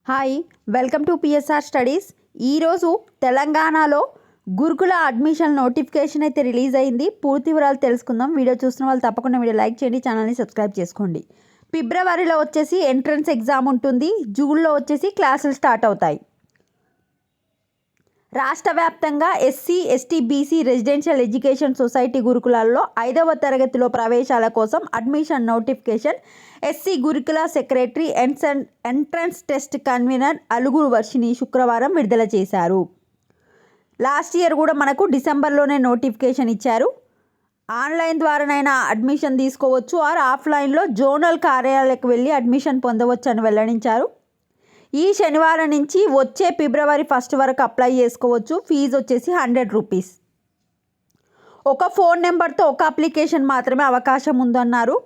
Hi welcome to PSR studies. ఈరోజు తెలంగాణలో గురుకుల అడ్మిషన్ నోటిఫికేషన్ అయితే రిలీజ్ అయింది. పూర్తి వివరాలు తెలుసుకుందాం. వీడియో చూస్తున్న వాళ్ళు తప్పకుండా వీడియో లైక్ చేయండి, ఛానల్ని సబ్స్క్రైబ్ చేసుకోండి. ఫిబ్రవరిలో వచ్చేసి ఎంట్రన్స్ ఎగ్జామ్ ఉంటుంది. జూన్లో వచ్చేసి క్లాసులు స్టార్ట్ అవుతాయి. రాష్ట్ర వ్యాప్తంగా SC, ST, BC residential education society గురుకులాల్లో 5వ తరగతిలో ప్రవేశాల కోసం అడ్మిషన్ నోటిఫికేషన్ ఎస్సీ గురుకుల secretary entrance test convener Alugu Varshini శుక్రవారం విడుదల చేశారు. లాస్ట్ ఇయర్ కూడా మనకు డిసెంబర్లోనే నోటిఫికేషన్ ఇచ్చారు. ఆన్లైన్ ద్వారానైనా అడ్మిషన్ తీసుకోవచ్చు, ఆర్ ఆఫ్లైన్లో జోనల్ కార్యాలయాలకు వెళ్ళి అడ్మిషన్ పొందవచ్చు అని వెల్లడించారు. ఈ శనివారం నుంచి వచ్చే ఫిబ్రవరి 1 వరకు అప్లై చేసుకోవచ్చు. ఫీజు వచ్చేసి 100 రూపీస్. ఒక ఫోన్ నెంబర్తో ఒక అప్లికేషన్ మాత్రమే అవకాశం ఉందన్నారు.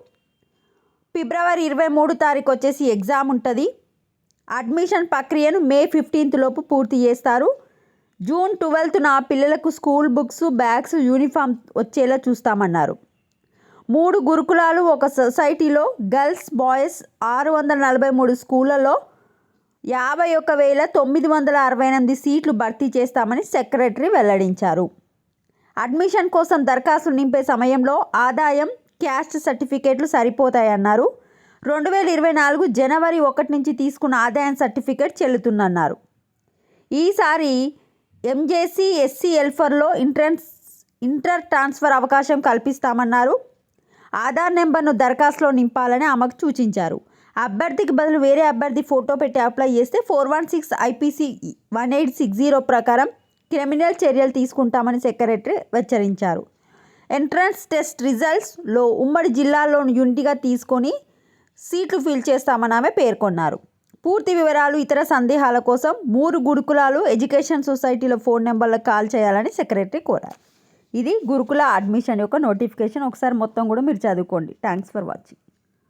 ఫిబ్రవరి 23 తారీఖు వచ్చేసి ఎగ్జామ్ ఉంటుంది. అడ్మిషన్ ప్రక్రియను మే 15 లోపు పూర్తి చేస్తారు. జూన్ 12న పిల్లలకు స్కూల్ బుక్స్, బ్యాగ్స్, యూనిఫామ్ వచ్చేలా చూస్తామన్నారు. 3 గురుకులాలు, ఒక సొసైటీలో గర్ల్స్, బాయ్స్ 643 స్కూళ్ళలో 51,968 సీట్లు భర్తీ చేస్తామని సెక్రటరీ వెల్లడించారు. అడ్మిషన్ కోసం దరఖాస్తులు నింపే సమయంలో ఆదాయం, క్యాస్ట్ సర్టిఫికేట్లు సరిపోతాయన్నారు. 2024 జనవరి 1 నుంచి తీసుకున్న ఆదాయం సర్టిఫికేట్ చెల్లుతుందన్నారు. ఈసారి ఎంజేసీ, ఎస్సీ ఎల్ఫర్లో ఇంటర్ ట్రాన్స్ఫర్ అవకాశం కల్పిస్తామన్నారు. ఆధార్ నెంబర్ను దరఖాస్తులో నింపాలని ఆమెకు సూచించారు. అభ్యర్థికి బదులు వేరే అభ్యర్థి ఫోటో పెట్టి అప్లై చేస్తే 416 ఐపీసీ 1860 ప్రకారం క్రిమినల్ చర్యలు తీసుకుంటామని సెక్రటరీ హెచ్చరించారు. ఎంట్రన్స్ టెస్ట్ రిజల్ట్స్లో ఉమ్మడి జిల్లాల్లోని యూనిట్గా తీసుకొని సీట్లు ఫిల్ చేస్తామని ఆమె పేర్కొన్నారు. పూర్తి వివరాలు, ఇతర సందేహాల కోసం 3 గురుకులాలు ఎడ్యుకేషన్ సొసైటీలో ఫోన్ నెంబర్లకు కాల్ చేయాలని సెక్రటరీ కోరారు. ఇది గురుకుల అడ్మిషన్ యొక్క నోటిఫికేషన్. ఒకసారి మొత్తం కూడా మీరు చదువుకోండి. Thanks for watching.